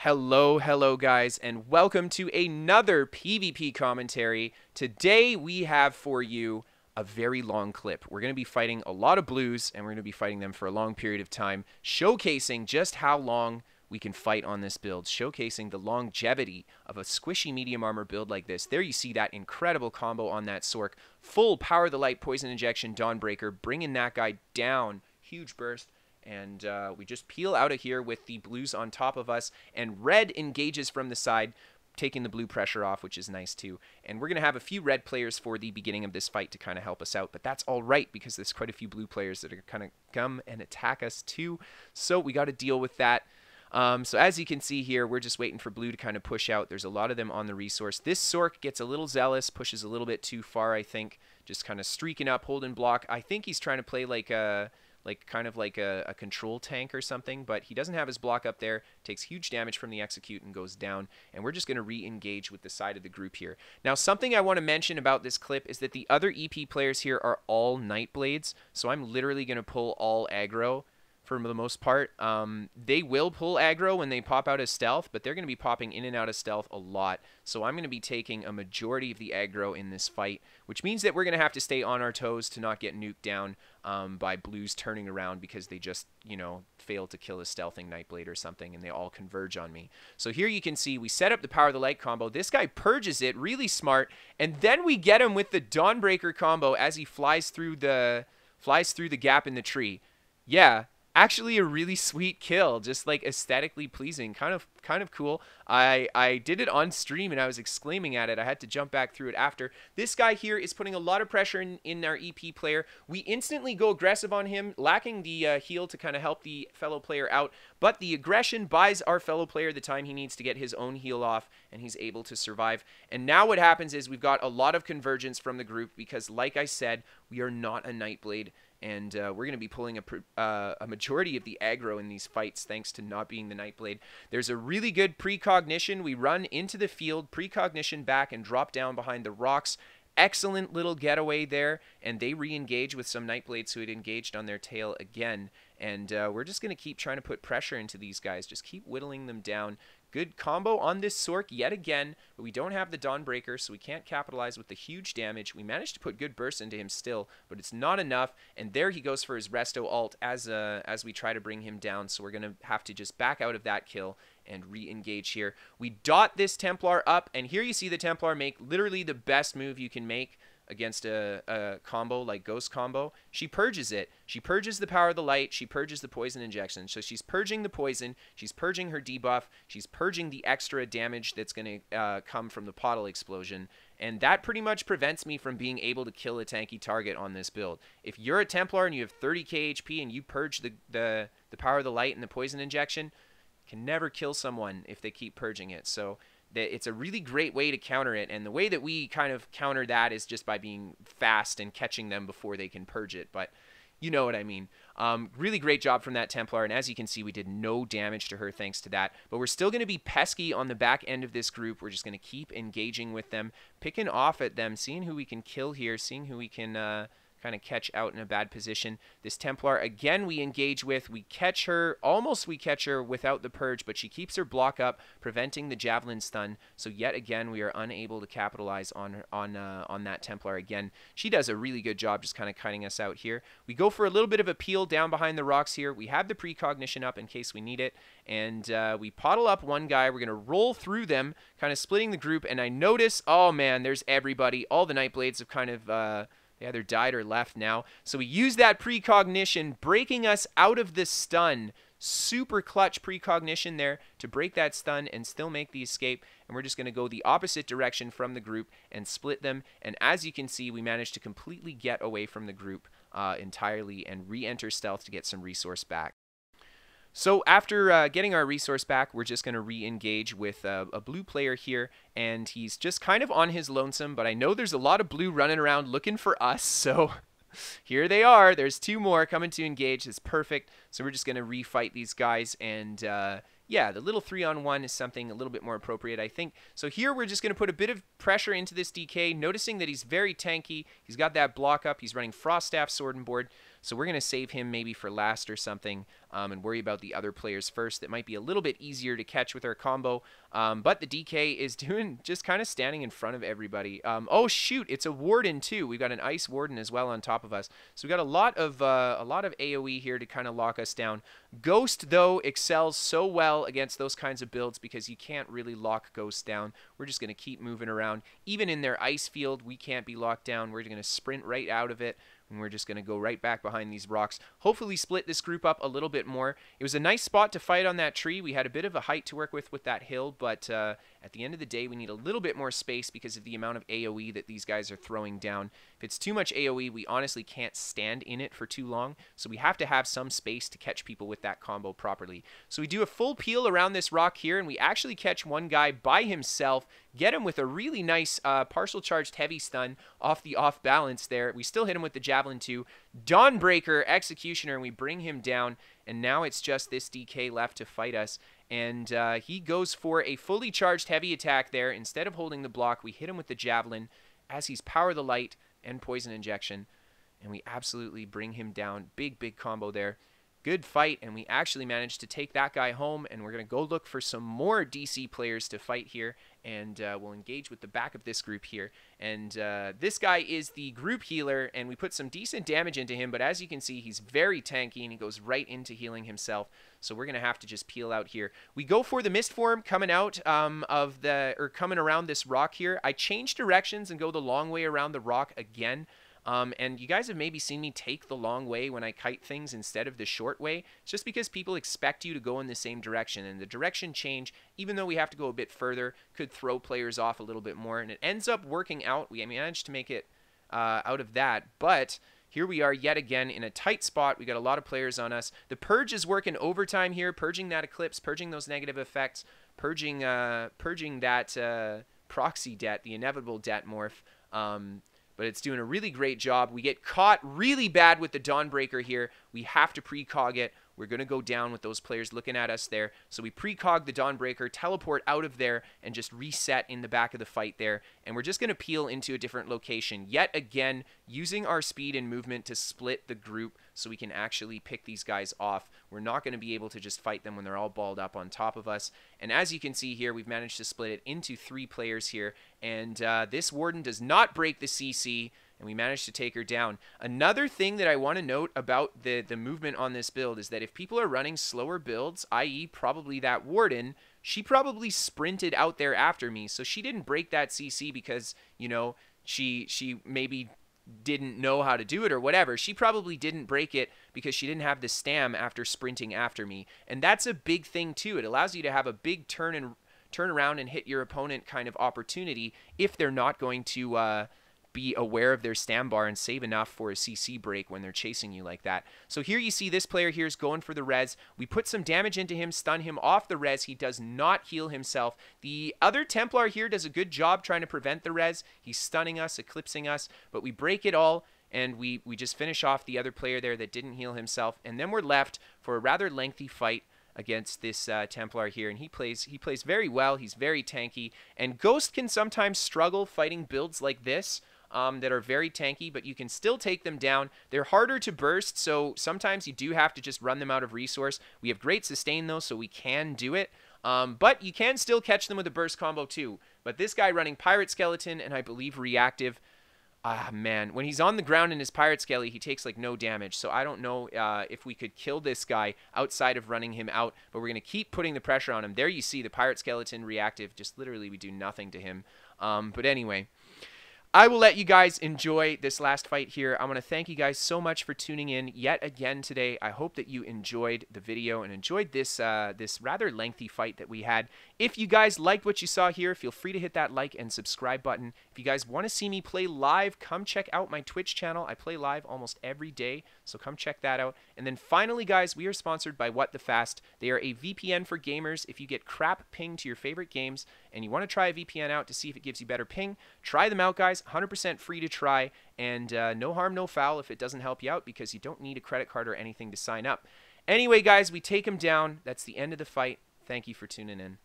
Hello guys, and welcome to another PvP commentary. Today we have for you a very long clip. We're going to be fighting a lot of blues, and we're going to be fighting them for a long period of time, showcasing just how long we can fight on this build, showcasing the longevity of a squishy medium armor build like this. There you see that incredible combo on that Sork. Full Power of the Light, Poison Injection, Dawnbreaker, bringing that guy down. Huge burst. And we just peel out of here with the blues on top of us, and red engages from the side, taking the blue pressure off, which is nice too. And we're going to have a few red players for the beginning of this fight to kind of help us out, but that's all right because there's quite a few blue players that are kind of come and attack us too, so we got to deal with that. So as you can see here, we're just waiting for blue to kind of push out. There's a lot of them on the resource. This Sork gets a little zealous, pushes a little bit too far, I think, just kind of streaking up, holding block. I think he's trying to play like a kind of like a control tank or something, but he doesn't have his block up there, takes huge damage from the execute and goes down, and we're just going to re-engage with the side of the group here. Now, something I want to mention about this clip is that the other EP players here are all Nightblades, so I'm literally going to pull all aggro for the most part. They will pull aggro when they pop out as stealth, but they're going to be popping in and out of stealth a lot. So I'm going to be taking a majority of the aggro in this fight, which means that we're going to have to stay on our toes to not get nuked down by blues turning around because they just, you know, failed to kill a stealthing Nightblade or something, and they all converge on me. So here you can see we set up the Power of the Light combo. This guy purges it, really smart, and then we get him with the Dawnbreaker combo as he flies through the gap in the tree. Yeah. Actually a really sweet kill, just like aesthetically pleasing, kind of cool. I did it on stream and I was exclaiming at it. I had to jump back through it after. This guy here is putting a lot of pressure in our EP player. We instantly go aggressive on him, lacking the heal to kind of help the fellow player out, but the aggression buys our fellow player the time he needs to get his own heal off, and he's able to survive. And now what happens is we've got a lot of convergence from the group because, like I said, we are not a Nightblade. And we're going to be pulling a majority of the aggro in these fights thanks to not being the Nightblade. There's a really good precognition. We run into the field, precognition back, and drop down behind the rocks. Excellent little getaway there, and they re-engage with some Nightblades who had engaged on their tail again. And we're just going to keep trying to put pressure into these guys, just keep whittling them down. Good combo on this Sork yet again, but we don't have the Dawnbreaker, so we can't capitalize with the huge damage. We managed to put good burst into him still, but it's not enough, and there he goes for his Resto ult as we try to bring him down, so we're going to have to just back out of that kill and re-engage here. We dot this Templar up, and here you see the Templar make literally the best move you can make against a combo like Ghost combo. She purges it. She purges the Power of the Light. She purges the Poison Injection. So she's purging the poison. She's purging her debuff. She's purging the extra damage that's going to come from the Pottle Explosion. And that pretty much prevents me from being able to kill a tanky target on this build. If you're a Templar and you have 30k HP and you purge the Power of the Light and the Poison Injection, you can never kill someone if they keep purging it. So it's a really great way to counter it, and the way that we kind of counter that is just by being fast and catching them before they can purge it, but you know what I mean. Really great job from that Templar, and as you can see, we did no damage to her thanks to that, but we're still going to be pesky on the back end of this group. We're just going to keep engaging with them, picking off at them, seeing who we can kill here, seeing who we can kind of catch out in a bad position. This Templar, again, we engage with. We catch her, almost we catch her without the purge, but she keeps her block up, preventing the Javelin stun. So yet again, we are unable to capitalize on that Templar again. She does a really good job just kind of cutting us out here. We go for a little bit of a peel down behind the rocks here. We have the precognition up in case we need it, and we pottle up one guy. We're going to roll through them, kind of splitting the group, and I notice, oh man, there's everybody. All the Nightblades have kind of they either died or left now. So we use that precognition, breaking us out of the stun. Super clutch precognition there to break that stun and still make the escape. And we're just going to go the opposite direction from the group and split them. And as you can see, we managed to completely get away from the group entirely and re-enter stealth to get some resource back. So after getting our resource back, we're just going to re-engage with a blue player here, and he's just kind of on his lonesome, but I know there's a lot of blue running around looking for us, so here they are. There's two more coming to engage. It's perfect. So we're just going to refight these guys, and yeah, the little 3-on-1 is something a little bit more appropriate, I think. So here we're just going to put a bit of pressure into this DK, noticing that he's very tanky. He's got that block up. He's running Frost Staff, Sword and Board. So we're going to save him maybe for last or something, and worry about the other players first. That might be a little bit easier to catch with our combo. But the DK is doing just kind of standing in front of everybody. Oh shoot, it's a Warden too. We've got an Ice Warden as well on top of us. So we got a lot of AoE here to kind of lock us down. Ghost though excels so well against those kinds of builds because you can't really lock Ghost down. We're just going to keep moving around. Even in their ice field, we can't be locked down. We're going to sprint right out of it, and we're just going to go right back behind these rocks. Hopefully split this group up a little bit more. It was a nice spot to fight on that tree. We had a bit of a height to work with that hill, but at the end of the day, we need a little bit more space because of the amount of AoE that these guys are throwing down. If it's too much AoE, we honestly can't stand in it for too long, so we have to have some space to catch people with that combo properly. So we do a full peel around this rock here, and we actually catch one guy by himself, get him with a really nice partial charged heavy stun off the off balance there. We still hit him with the Javelin too. Dawnbreaker Executioner, and we bring him down, and now it's just this DK left to fight us. And he goes for a fully charged heavy attack there. Instead of holding the block, we hit him with the Javelin as he's Power the Light and Poison Injection, and we absolutely bring him down. Big combo there. Good fight, and we actually managed to take that guy home, and we're going to go look for some more DC players to fight here, and we'll engage with the back of this group here. And this guy is the group healer, and we put some decent damage into him, but as you can see, he's very tanky, and he goes right into healing himself. So we're going to have to just peel out here. We go for the mist form coming out coming around this rock here. I change directions and go the long way around the rock again. And you guys have maybe seen me take the long way when I kite things instead of the short way. It's just because people expect you to go in the same direction, and the direction change, even though we have to go a bit further, could throw players off a little bit more, and it ends up working out. We managed to make it out of that, but here we are yet again in a tight spot. We got a lot of players on us. The Purge is working overtime here, purging that Eclipse, purging those negative effects, purging that proxy debt, the inevitable debt morph. But it's doing a really great job. We get caught really bad with the Dawnbreaker here. We have to precog it. We're going to go down with those players looking at us there. So we precog the Dawnbreaker, teleport out of there, and just reset in the back of the fight there. And we're just going to peel into a different location. Yet again, using our speed and movement to split the group so we can actually pick these guys off. We're not going to be able to just fight them when they're all balled up on top of us. And as you can see here, we've managed to split it into 3 players here. And this Warden does not break the CC, and we managed to take her down. Another thing that I want to note about the movement on this build is that if people are running slower builds, i.e. probably that Warden, she probably sprinted out there after me. So she didn't break that CC because, you know, she maybe didn't know how to do it or whatever. She probably didn't break it because she didn't have the stam after sprinting after me. And that's a big thing too. It allows you to have a big turn around and hit your opponent kind of opportunity if they're not going to be aware of their stam bar and save enough for a CC break when they're chasing you like that. So here you see this player here is going for the res. We put some damage into him, stun him off the res. He does not heal himself. The other Templar here does a good job trying to prevent the res. He's stunning us, eclipsing us, but we break it all, and we just finish off the other player there that didn't heal himself, and then we're left for a rather lengthy fight against this Templar here, and he plays very well. He's very tanky, and Ghost can sometimes struggle fighting builds like this that are very tanky, but you can still take them down. They're harder to burst, so sometimes you do have to just run them out of resource. We have great sustain though, so we can do it. But you can still catch them with a burst combo too. But this guy running Pirate Skeleton and I believe Reactive, man, when he's on the ground in his Pirate Skelly, he takes like no damage. So I don't know if we could kill this guy outside of running him out, but we're going to keep putting the pressure on him. There you see the Pirate Skeleton Reactive, just literally we do nothing to him. But anyway, I will let you guys enjoy this last fight here. I want to thank you guys so much for tuning in yet again today. I hope that you enjoyed the video and enjoyed this this rather lengthy fight that we had. If you guys liked what you saw here, feel free to hit that like and subscribe button. If you guys want to see me play live, come check out my Twitch channel. I play live almost every day, so come check that out. And then finally, guys, we are sponsored by What the Fast. They are a VPN for gamers. If you get crap ping to your favorite games and you want to try a VPN out to see if it gives you better ping, try them out, guys. 100% free to try, and no harm, no foul if it doesn't help you out, because you don't need a credit card or anything to sign up. Anyway, guys, we take him down. That's the end of the fight. Thank you for tuning in.